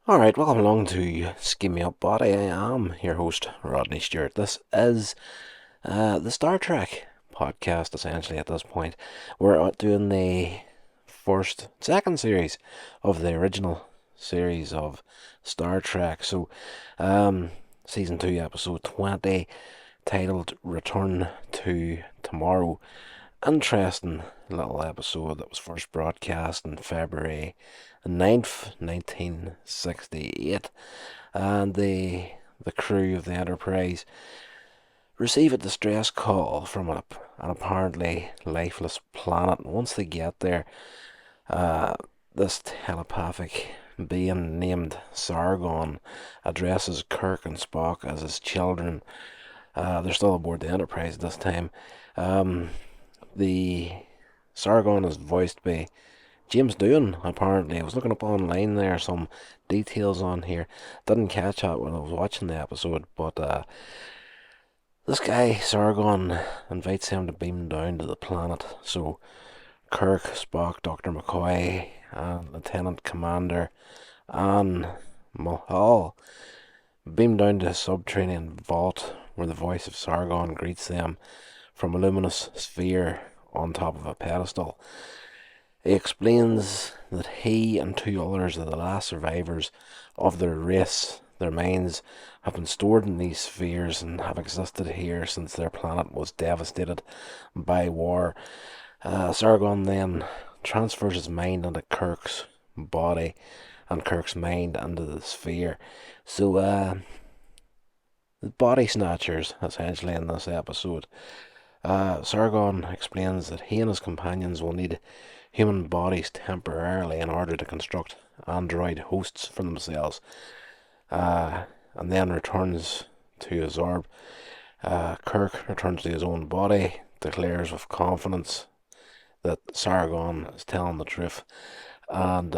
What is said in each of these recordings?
Alright, welcome along to Sceam Me Up Botty. I am your host, Rodney Stewart. This is the Star Trek podcast, essentially, at this point. We're doing the second series of the original series of Star Trek. So, Season 2, Episode 20, titled Return to Tomorrow. Interesting little episode that was first broadcast on February 9th, 1968, and the crew of the Enterprise receive a distress call from an apparently lifeless planet. And once they get there, uh, this telepathic being named Sargon addresses Kirk and Spock as his children. They're still aboard the Enterprise at this time. The Sargon is voiced by James Doohan, apparently. I was looking up online there, some details on here. Didn't catch that when I was watching the episode, but this guy, Sargon, invites him to beam down to the planet. So Kirk, Spock, Dr. McCoy, and Lieutenant Commander Anne Mulhall beam down to his subterranean vault where the voice of Sargon greets them from a luminous sphere on top of a pedestal. He explains that he and two others are the last survivors of their race. Their minds have been stored in these spheres and have existed here since their planet was devastated by war. Sargon then transfers his mind into Kirk's body and Kirk's mind into the sphere. So, the body snatchers, essentially, in this episode. Sargon explains that he and his companions will need human bodies temporarily in order to construct android hosts for themselves, and then returns to his orb. Kirk returns to his own body, declares with confidence that Sargon is telling the truth, and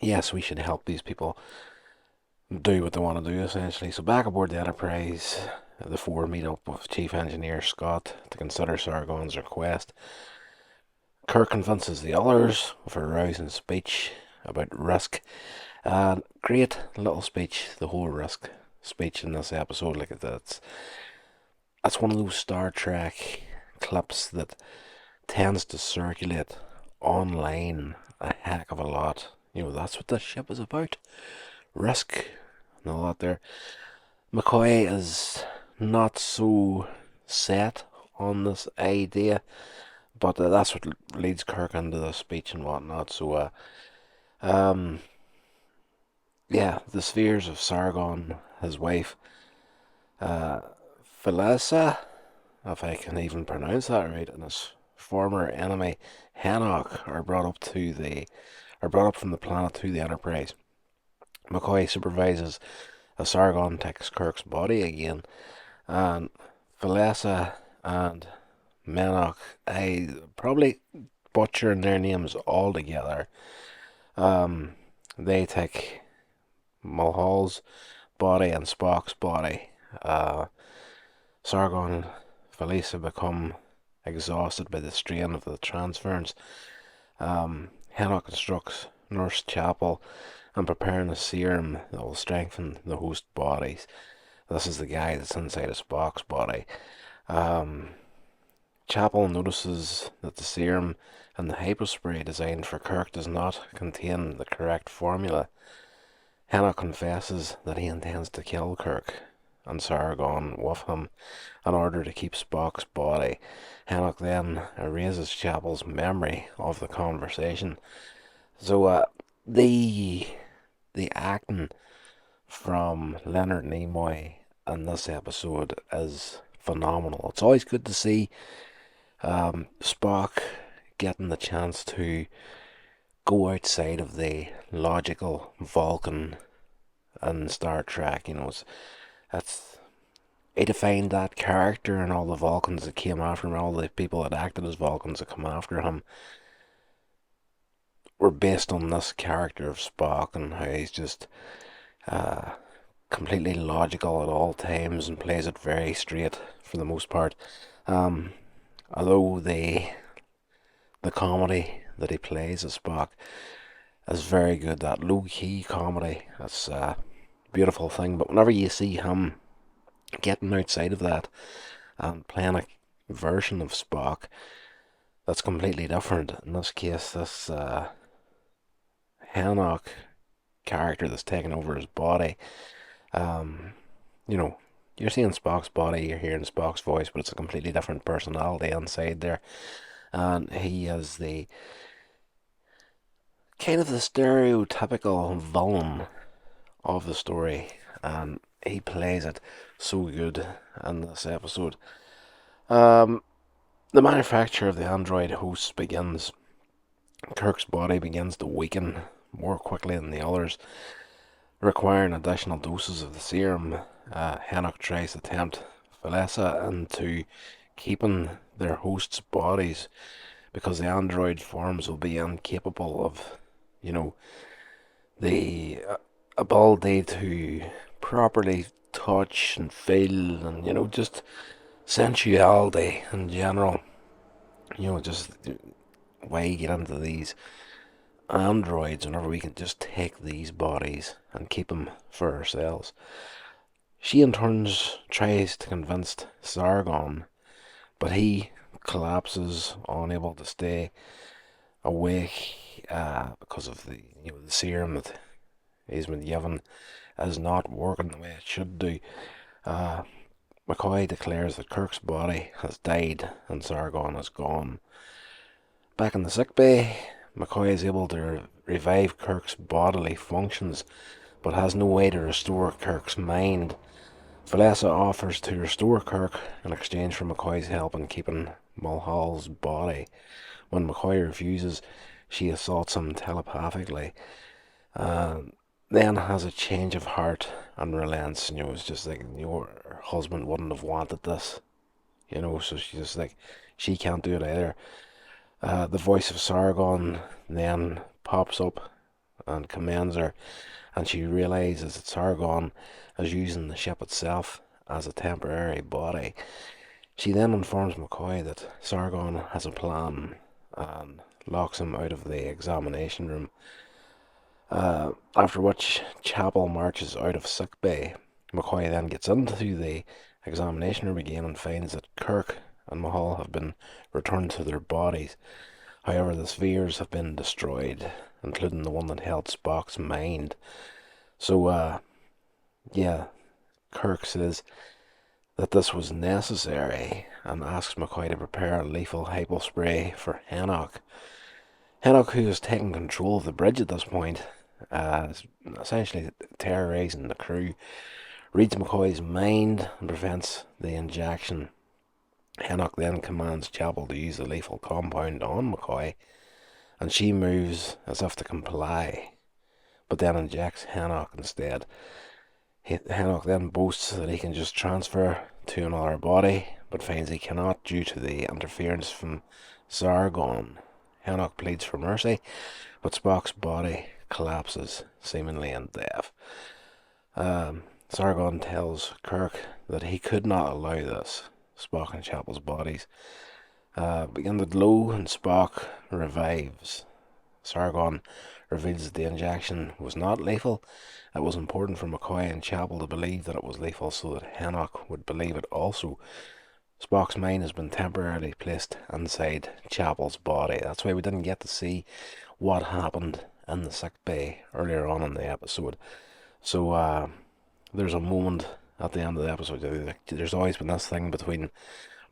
yes, we should help these people do what they want to do, essentially. So back aboard the Enterprise, the four meet up with Chief Engineer Scott to consider Sargon's request. Kirk convinces the others with a rousing speech about risk. Great little speech, the whole risk speech in this episode. Like that's one of those Star Trek clips that tends to circulate online a heck of a lot. You know, that's what this ship is about. Risk and all that there. McCoy is not so set on this idea, but that's what leads Kirk into the speech and whatnot. So, yeah, the spheres of Sargon, his wife, uh, Philessa, if I can even pronounce that right, and his former enemy Henoch are brought up from the planet to the Enterprise. McCoy supervises as Sargon takes Kirk's body again, and Philessa and Menoch, I probably butchering their names altogether. They take Mulhall's body and Spock's body. Sargon and Felicia become exhausted by the strain of the transference. Henoch instructs Nurse Chapel and preparing a serum that will strengthen the host bodies. This is the guy that's inside of Spock's body. Chapel notices that the serum and the hypospray designed for Kirk does not contain the correct formula. Hannah confesses that he intends to kill Kirk and Sargon with him in order to keep Spock's body. Hanoch then erases Chapel's memory of the conversation. So the acting from Leonard Nimoy in this episode is phenomenal. It's always good to see Spock getting the chance to go outside of the logical Vulcan and Star Trek. You know, that's he defined that character, and all the Vulcans that came after him, all the people that acted as Vulcans that come after him, were based on this character of Spock and how he's just uh, completely logical at all times and plays it very straight for the most part. Um, Although the comedy that he plays as Spock is very good. That low-key comedy, that's a beautiful thing. But whenever you see him getting outside of that and playing a version of Spock that's completely different, in this case, this Hanok character that's taking over his body, um, you know, you're seeing Spock's body, you're hearing Spock's voice, but it's a completely different personality inside there. And he is the kind of the stereotypical villain of the story, and he plays it so good in this episode. Um, the manufacture of the android host begins. Kirk's body begins to weaken more quickly than the others, requiring additional doses of the serum. Hanok tries to tempt Valessa into keeping their hosts' bodies because the android forms will be incapable of, you know, the ability to properly touch and feel and, just sensuality in general. Just why you get into these androids whenever we can just take these bodies and keep them for ourselves. She in turn tries to convince Sargon, but he collapses, unable to stay awake because of the serum that he's been given is not working the way it should do. Uh, McCoy declares that Kirk's body has died and Sargon is gone. Back in the sick bay, McCoy is able to revive Kirk's bodily functions, but has no way to restore Kirk's mind. Valessa offers to restore Kirk in exchange for McCoy's help in keeping Mulhall's body. When McCoy refuses, she assaults him telepathically. Then has a change of heart and relents. It's just like, her husband wouldn't have wanted this. So she's just like, she can't do it either. The voice of Sargon then pops up and commands her, and she realizes that Sargon is using the ship itself as a temporary body. She then informs McCoy that Sargon has a plan and locks him out of the examination room. After which Chapel marches out of sickbay. McCoy then gets into the examination room again and finds that Kirk and Mahal have been returned to their bodies. However, the spheres have been destroyed, including the one that held Spock's mind. So, yeah, Kirk says that this was necessary and asks McCoy to prepare a lethal hypospray for Hanok. Hanok, who has taken control of the bridge at this point, essentially terrorizing the crew, reads McCoy's mind and prevents the injection. Hanok then commands Chapel to use the lethal compound on McCoy, and she moves as if to comply, but then injects Hanok instead. Hanok then boasts that he can just transfer to another body, but finds he cannot due to the interference from Sargon. Hanok pleads for mercy, but Spock's body collapses, seemingly in death. Sargon tells Kirk that he could not allow this. Spock and Chapel's bodies begin to glow, and Spock revives. Sargon reveals that the injection was not lethal. It was important for McCoy and Chapel to believe that it was lethal so that Hanok would believe it also. Spock's mind has been temporarily placed inside Chapel's body. That's why we didn't get to see what happened in the sick bay earlier on in the episode. So there's a moment at the end of the episode. There's always been this thing between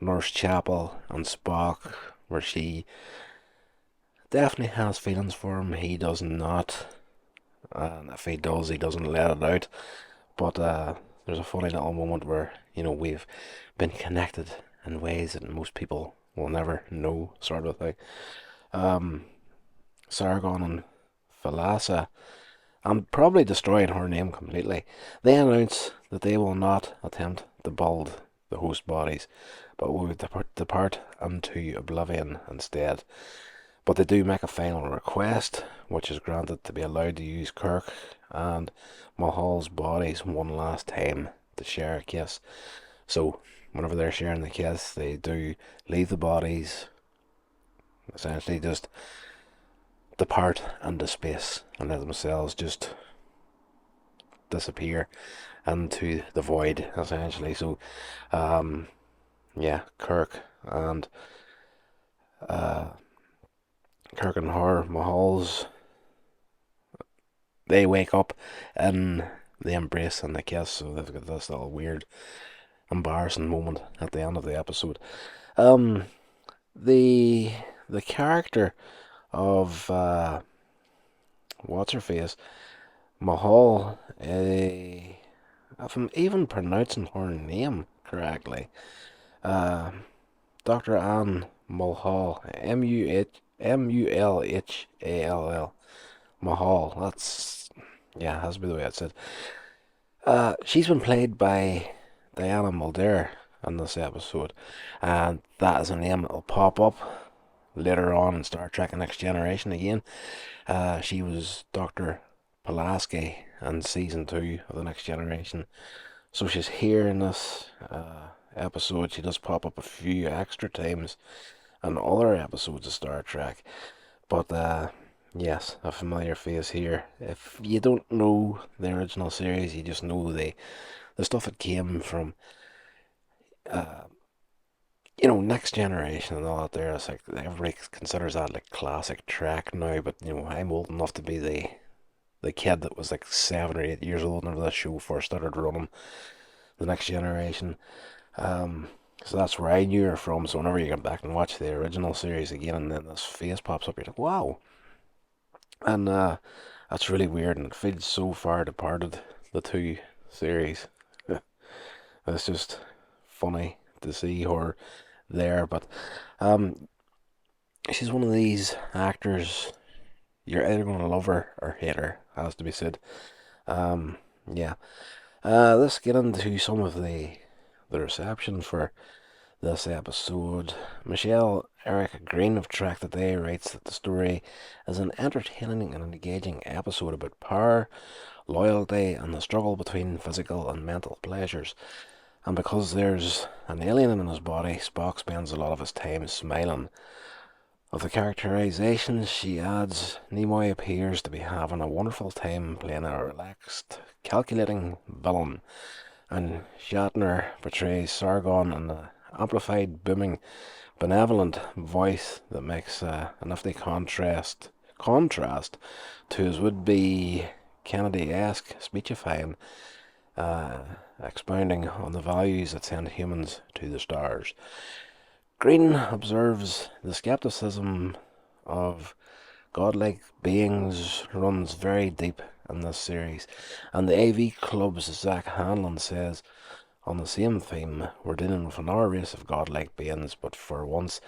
Nurse Chapel and Spock where she definitely has feelings for him. He does not. And if he does, he doesn't let it out. But there's a funny little moment where, we've been connected in ways that most people will never know, sort of thing. Sargon and Thalassa, and probably destroying her name completely, they announce that they will not attempt to build the host bodies, but will depart into oblivion instead. But they do make a final request, which is granted to be allowed to use Kirk and Mulhall's bodies one last time to share a kiss. So, whenever they're sharing the kiss, they do leave the bodies, essentially just depart into space and let themselves just disappear into the void, essentially. So, yeah, and uh, Kirk and her Mahal's, they wake up in the embrace and the kiss. So they've got this little weird, embarrassing moment at the end of the episode. Um, the the character of what's her face, Mahal. If I'm even pronouncing her name correctly, uh, Dr. Anne Mulhall, Mulhall, Mahal. That's, yeah, has to be the way it's said. She's been played by Diana Muldaur in this episode, and that is a name that will pop up later on in Star Trek: The Next Generation again. She was Dr. Pulaski in season 2 of The Next Generation. So she's here in this episode. She does pop up a few extra times in other episodes of Star Trek. But yes, a familiar face here. If you don't know the original series, you just know the stuff that came from, uh, Next Generation and all that there. It's like everybody considers that like classic Trek now, but I'm old enough to be the kid that was like 7 or 8 years old whenever this show first started running, The Next Generation. So that's where I knew her from. So whenever you come back and watch the original series again, and then this face pops up, you're like, wow. And that's really weird, and it feels so far departed, the two series. It's just funny to see her there, but um, she's one of these actors. You're either going to love her or hate her, has to be said. Yeah. Let's get into some of the reception for this episode. Michelle Eric Green of Track Today writes that the story is an entertaining and engaging episode about power, loyalty, and the struggle between physical and mental pleasures. And because there's an alien in his body, Spock spends a lot of his time smiling. Of the characterizations, she adds, Nimoy appears to be having a wonderful time playing a relaxed, calculating villain, and Shatner portrays Sargon in an amplified, booming, benevolent voice that makes a nifty contrast to his would-be Kennedy-esque speechifying, uh, expounding on the values that send humans to the stars. Green observes the skepticism of godlike beings runs very deep in this series, and the AV Club's Zach Hanlon says, on the same theme, we're dealing with another race of godlike beings, but for once,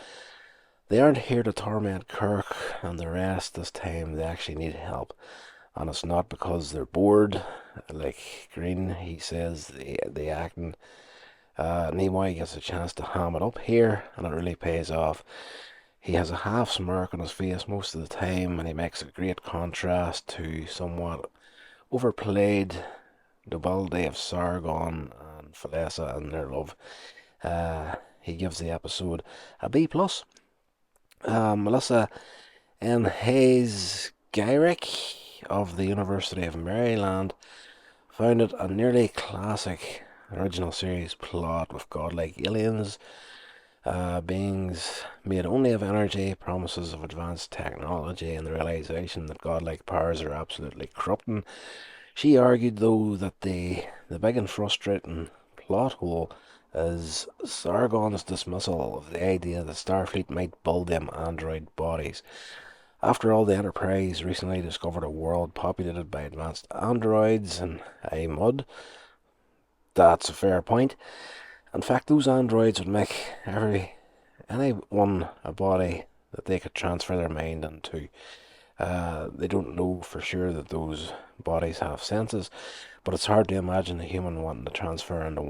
they aren't here to torment Kirk and the rest. This time, they actually need help, and it's not because they're bored. Like Green, he says, the acting. Nimoy gets a chance to ham it up here, and it really pays off. He has a half smirk on his face most of the time, and he makes a great contrast to somewhat overplayed nobility of Sargon and Philessa and their love. He gives the episode a B plus. Melissa N. Hayes Gyrick of the University of Maryland found it a nearly classic original series plot with godlike aliens, beings made only of energy, promises of advanced technology, and the realization that godlike powers are absolutely corrupting. She argued, though, that the big and frustrating plot hole is Sargon's dismissal of the idea that Starfleet might build them android bodies. After all, the Enterprise recently discovered a world populated by advanced androids and a mud. That's a fair point. In fact, those androids would make anyone a body that they could transfer their mind into. They don't know for sure that those bodies have senses, but it's hard to imagine a human wanting to transfer into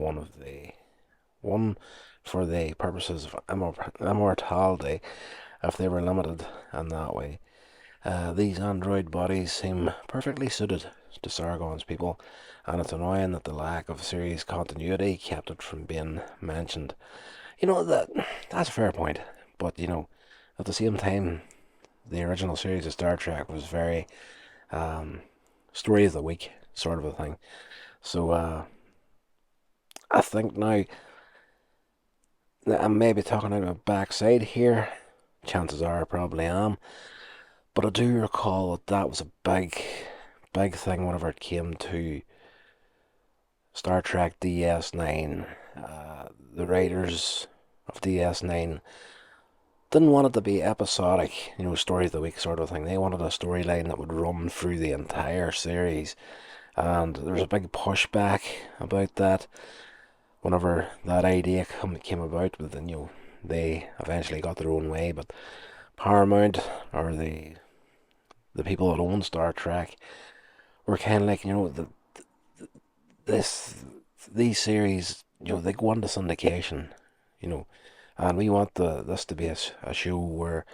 one for the purposes of immortality if they were limited in that way. These android bodies seem perfectly suited to Sargon's people, and it's annoying that the lack of series continuity kept it from being mentioned. That's a fair point, but at the same time, the original series of Star Trek was very story of the week sort of a thing. So I think now I may be talking out of my backside here. Chances are I probably am. But I do recall that that was a big thing whenever it came to Star Trek DS9. The writers of DS9 didn't want it to be episodic, story of the week sort of thing. They wanted a storyline that would run through the entire series. And there was a big pushback about that whenever that idea came about. But then, they eventually got their own way. But Paramount, or the people that own Star Trek, were kind of like, this these series, they go into syndication, you know, and we want this to be a show where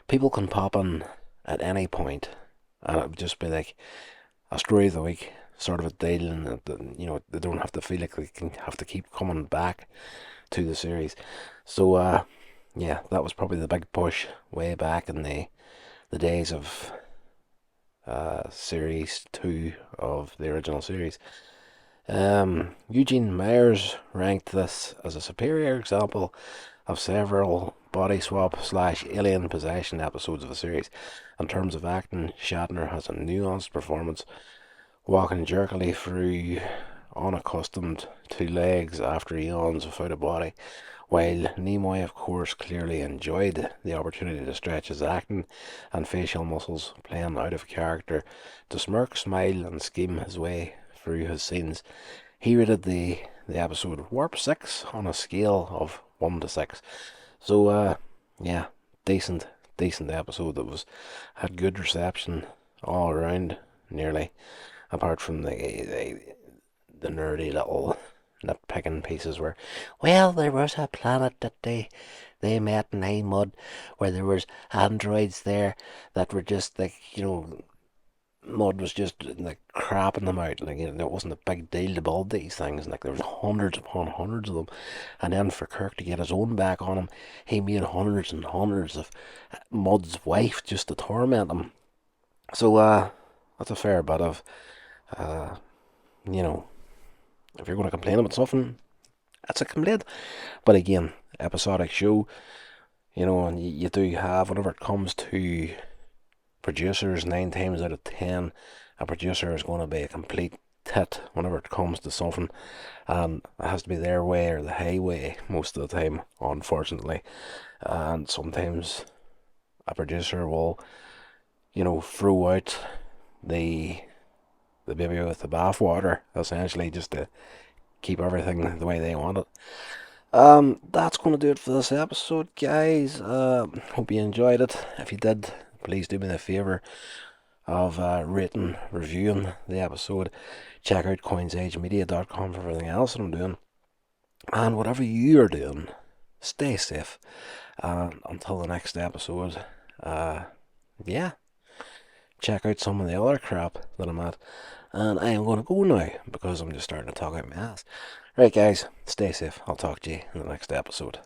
people can pop in at any point, and it would just be like a story of the week sort of a deal, and they don't have to feel like they can have to keep coming back to the series. So yeah, that was probably the big push way back in the days of series 2 of the original series. Eugene Myers ranked this as a superior example of several body swap / alien possession episodes of a series. In terms of acting, Shatner has a nuanced performance, walking jerkily through unaccustomed to legs after eons without a body, while Nimoy, of course, clearly enjoyed the opportunity to stretch his acting and facial muscles, playing out of character to smirk, smile, and scheme his way through his scenes. He rated the episode Warp 6 on a scale of 1 to 6. So, yeah, decent episode that had good reception all around, nearly, apart from the nerdy little nitpicking pieces where, well, there was a planet that they met in a mud where there was androids there that were just like, mud was just like crapping them out. Like, it wasn't a big deal to build these things. Like, there was hundreds upon hundreds of them. And then for Kirk to get his own back on him, he made hundreds and hundreds of Mud's wife just to torment him. So that's a fair bit of uh, you know, if you're going to complain about something, that's a complaint. But again, episodic show, and you do have, whenever it comes to producers, 9 times out of 10, a producer is going to be a complete tit whenever it comes to something, and it has to be their way or the highway most of the time, unfortunately. And sometimes a producer will, throw out the baby with the bathwater, essentially, just to keep everything the way they want it. That's going to do it for this episode, guys. Hope you enjoyed it. If you did, please do me the favour of rating, reviewing the episode. Check out coinsagemedia.com for everything else that I'm doing. And whatever you're doing, stay safe. Until the next episode, yeah, check out some of the other crap that I'm at. And I am going to go now because I'm just starting to talk out my ass. Right, guys, stay safe. I'll talk to you in the next episode.